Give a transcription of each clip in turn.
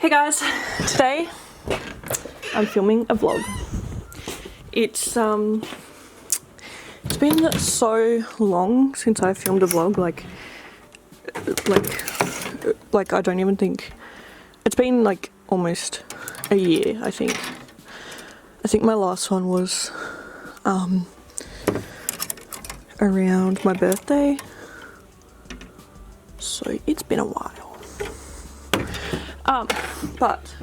Hey guys, today I'm filming a vlog. It's been so long since I filmed a vlog, like I don't even think it's been like almost a year. I think my last one was around my birthday, so it's been a while. But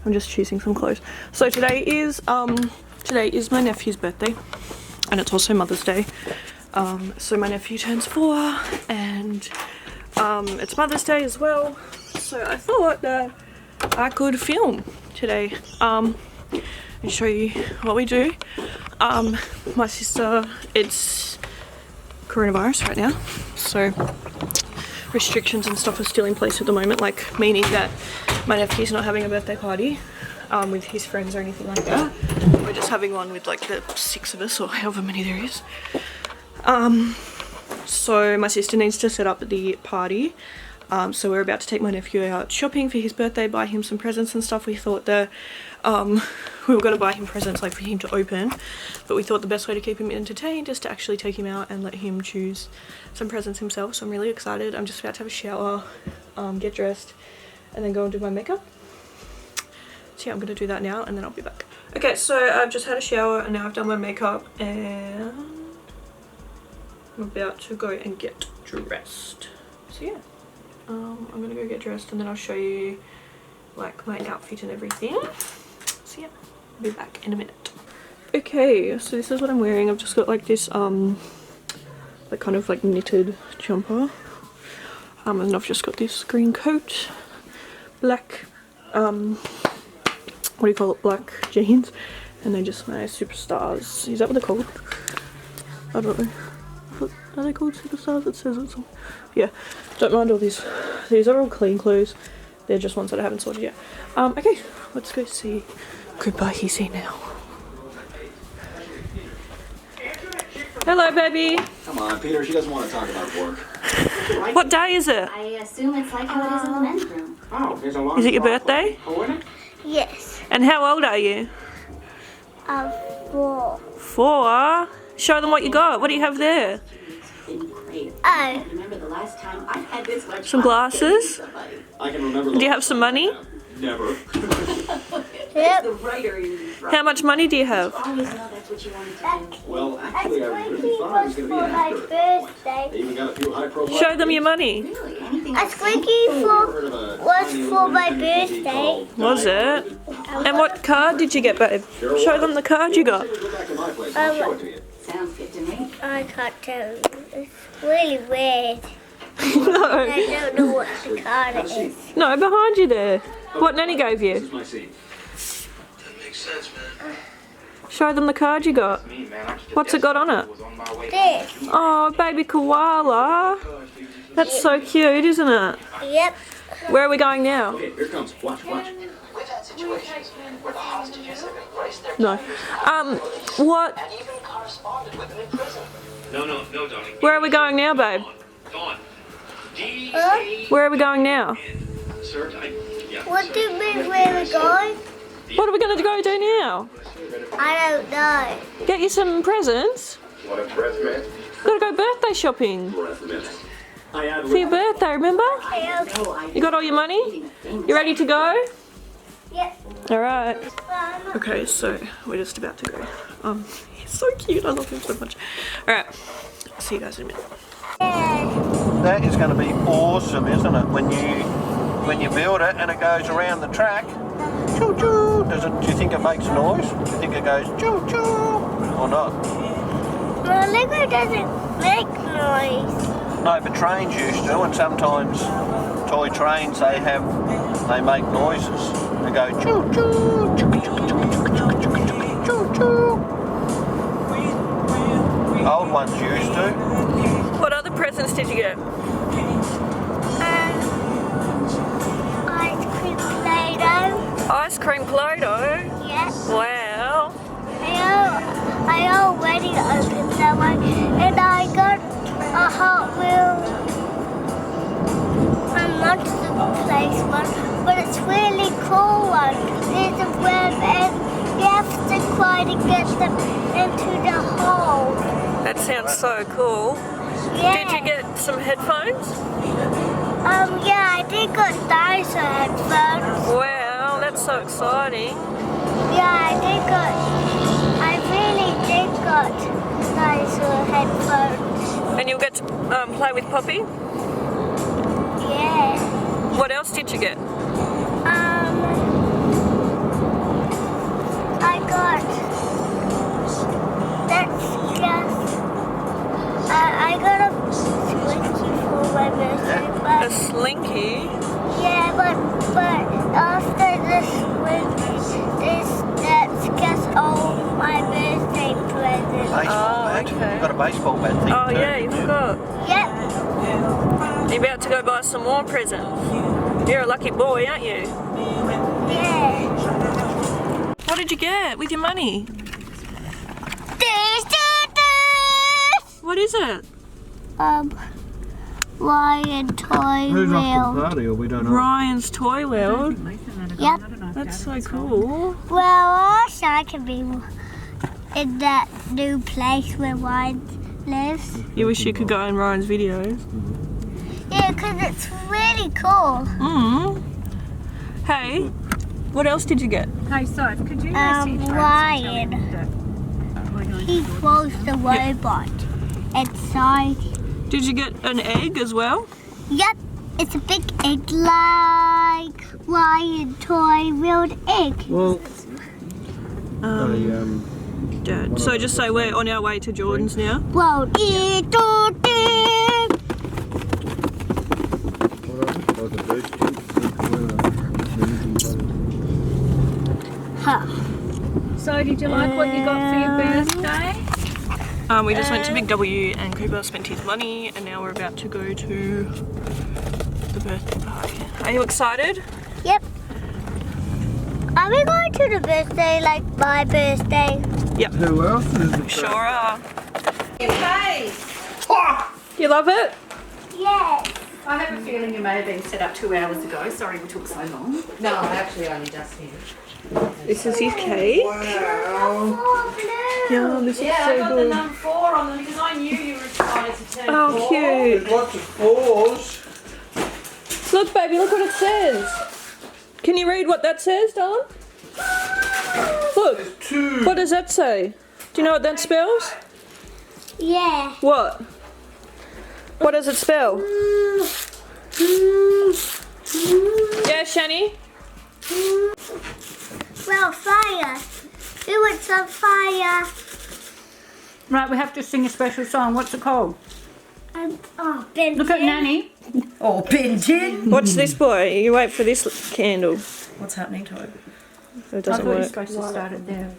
I'm just choosing some clothes. So today is my nephew's birthday, and it's also Mother's Day. So my nephew turns 4, and it's Mother's Day as well. So I thought that I could film today and show you what we do. My sister, it's coronavirus right now, so restrictions and stuff are still in place at the moment, like meaning that my nephew's not having a birthday party with his friends or anything like that. We're just having one with like the 6 of us, or however many there is. So my sister needs to set up the party. So we're about to take my nephew out shopping for his birthday, buy him some presents and stuff. We thought that we were going to buy him presents like for him to open, but we thought the best way to keep him entertained is to actually take him out and let him choose some presents himself. So I'm really excited. I'm just about to have a shower, get dressed, and then go and do my makeup. So yeah, I'm going to do that now and then I'll be back. Okay, so I've just had a shower and now I've done my makeup and I'm about to go and get dressed. So yeah, I'm going to go get dressed and then I'll show you like my outfit and everything. So yeah, I'll be back in a minute. Okay, so this is what I'm wearing. I've just got like this like kind of like knitted jumper, and I've just got this green coat, black what do you call it, black jeans, and then just my Superstars. Is that what they're called? I don't know. What are they called? Superstars? It says it's all. Yeah, don't mind all these. These are all clean clothes. They're just ones that I haven't sorted yet. Okay, let's go see Goodbye Hissy now. Hello, baby. Come on, Peter. She doesn't want to talk about work. What day is it? I assume it's like how it is in the men's room. Oh, there's a lot. Is it your birthday? Oh, isn't it? Yes. And how old are you? 4. 4? Show them what you got. What do you have there? Oh. Remember the last time I had this much Some glasses? I can remember. Do you have some money? Never. Yep. the writer you How much money do you have? always know that's what you wanted to do. Well, That's actually, I really thought it was going to be for an my actor. They birthday. even got a few high-profile. Show them your money. Really? Anything A else? squeaky was for my birthday. Was it? And what card did you get, babe? Show them the card you got. Go back to my place. I'll show it to you. Sounds good to me. I can't tell. It's really weird. No. I don't know what the card is. No, behind you there. What Nanny gave This you. is my scene. That makes sense, man. Show them the card you got. Me, man. I'm just What's it got on it? was on my way. This. Oh, baby koala. That's so cute, isn't it? Yep. Where are we going now? Okay, here it comes. Watch, watch. We've had situations where the hostages have embraced their No. What? and even corresponded with them in prison. No, darling. Where are we going now, babe? Gone. Where are we going now? Sir, yeah. What do you mean where we're going? What are we going to go do now? I don't know. Get you some presents? What a breath, man. Gotta go birthday shopping. For your birthday, remember? Okay. You got all your money? You ready to go? Yep. Alright. Okay, so we're just about to go. He's so cute, I love him so much. Alright, I'll see you guys in a minute. That is going to be awesome, isn't it? When you build it and it goes around the track. Choo choo. Do you think it makes noise? Do you think it goes choo choo or not? Well, Lego doesn't make noise. No, but trains used to, and sometimes toy trains they make noises. They go choo choo choo choo choo choo choo choo. Old ones used to. What other presents did you get? Ice cream Play-Doh. Ice cream Play-Doh? Yes. Wow. I already opened that one, and I got a Hot Wheels and Monster Place one. but it's really cool one. There's a web and you have to try to get them into the hole. That sounds so cool. Yeah. Did you get some headphones? Yeah, I did got dinosaur headphones. Wow, that's so exciting. Yeah, I really did got dinosaur headphones. And you'll get to play with Poppy? Yeah. What else did you get? I got, that's just, I got a slinky for my birthday, A but slinky? yeah, but after the slinky, that's just all my birthday presents. Baseball bat. okay. You've got a baseball bat thing Oh too. yeah, you forgot. Yep. You're about to go buy some more presents. You're a lucky boy, aren't you? Yeah. What did you get with your money? This. What is it? Ryan Toy Wheel. party or we don't know? Ryan's Toy World. Yep. That's so cool. Well, also I can be in that new place where Ryan lives. You wish you could go in Ryan's videos. Yeah, because it's really cool. Hey, what else did you get? Hey, so could you Ryan, he was the robot inside. Did you get an egg as well? Yep, it's a big egg like Ryan Toy World egg. Well, Dad. So just say we're on our way to Jordan's now. Well, huh. So did you like what you got for your birthday? We just went to Big W and Cooper spent his money and now we're about to go to the birthday party. Are you excited? Yep. Are we going to the birthday like my birthday? who else is it? Sure are. Hey! You love it? Yes. I have a feeling you may have been set up 2 hours ago. Sorry we took so long. No, I actually only just here. This is his cake. Oh, blue. Yeah, this is so good. number 4 on them because I knew you were excited to turn Oh, cute. Lots of fours. Look, baby, look what it says. Can you read what that says, darling? Look, Two. what does that say? Do you know what that spells? Yeah. What? What does it spell? Yeah, Shani? Well, fire. Who wants some fire? Right, we have to sing a special song. What's it called? Oh, Ben. Look at Nanny. Oh, Benjin! Watch this, boy. You wait for this candle. What's happening to it? It I doesn't thought you were work. supposed to start it there.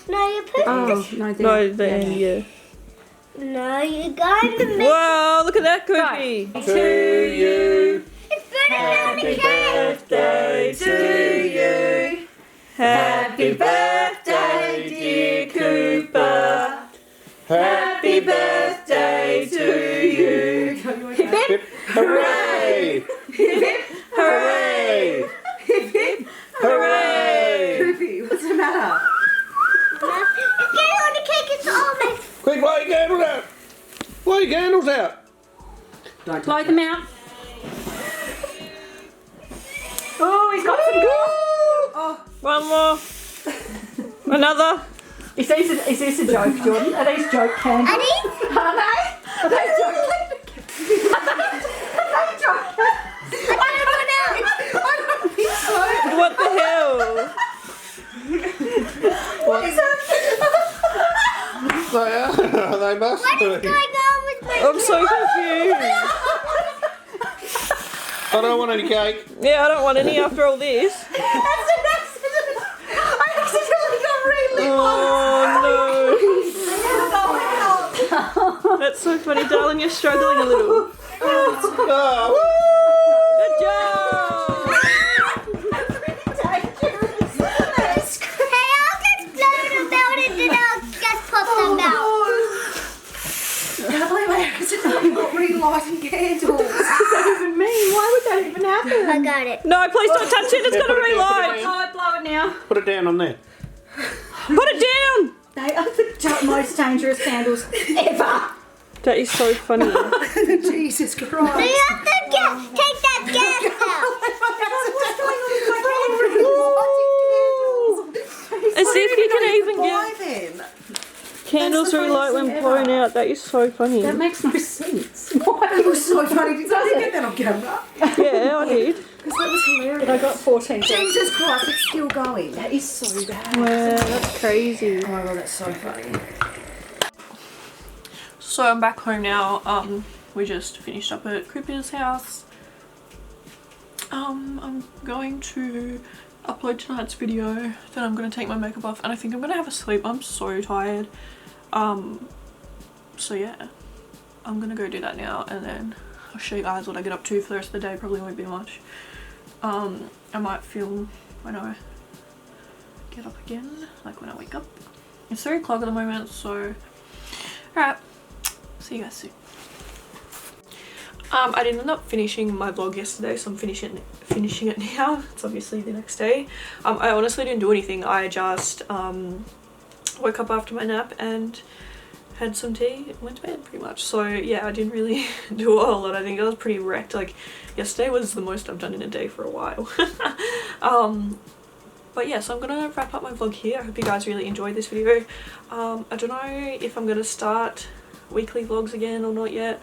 No, you put Oh, no, there. No, the end, yeah. No, you got to make Wow, look at that, Goofy. To you. it's better than the cake. Birthday to you. Happy birthday, dear Cooper. Happy birthday to you. Hip, hooray! Hooray! Hooray! Poopy, what's the matter? Get on the cake, it's almost. Quick, blow your candles out. Blow your candles out. Blow them out. Oh, he's got some good. One more. Another. Is this a joke, Jordan? Are these joke candles? Eddie? Are they? Are they joke What the hell? They must What is be. going on with my I'm so confused. I don't want any cake. Yeah, I don't want any after all this. Oh no. That's so funny, darling. You're struggling a little. Oh, Good job. Hey, I'll just blow them out and then I'll just pop them out. I can't believe I accidentally got relighting candles. What does that even mean? Why would that even happen? I got it. No, please don't touch it. It's Yeah, gonna put it down, relight. Oh, blow it now. Put it down on there. Put it down. They are the most dangerous candles ever. That is so funny. Jesus You Christ. have to take that gas out. As if you can even get Why then? candles relight when blown out. That is so funny. That makes no sense. It was so funny. Did somebody get that on camera? Yeah, I did. Because that was hilarious. I got 14. Jesus Christ, it's still going. That is so bad. Wow, that's crazy. Oh my god, that's so funny. So I'm back home now. We just finished up at Cooper's house. I'm going to upload tonight's video. Then I'm going to take my makeup off and I think I'm going to have a sleep. I'm so tired. So yeah, I'm going to go do that now and then I'll show you guys what I get up to for the rest of the day. Probably won't be much. I might film when I get up again, like when I wake up. It's 3 o'clock at the moment, so alright. See you guys soon. I didn't end up finishing my vlog yesterday, so I'm finishing it now. It's obviously the next day. I honestly didn't do anything. I just woke up after my nap and had some tea and went to bed pretty much. So yeah, I didn't really do a whole lot. I think I was pretty wrecked. Like yesterday was the most I've done in a day for a while. But yeah, so I'm gonna wrap up my vlog here. I hope you guys really enjoyed this video. I don't know if I'm gonna start weekly vlogs again or not yet.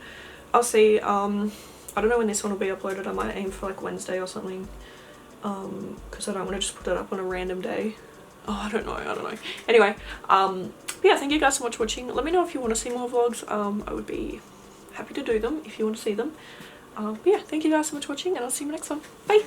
I'll see. I don't know when this one will be uploaded. I might aim for like Wednesday or something, because I don't want to just put it up on a random day. Oh, I don't know. Anyway, yeah, thank you guys so much for watching. Let me know if you want to see more vlogs. I would be happy to do them if you want to see them. But yeah, thank you guys so much for watching and I'll see you next one. Bye.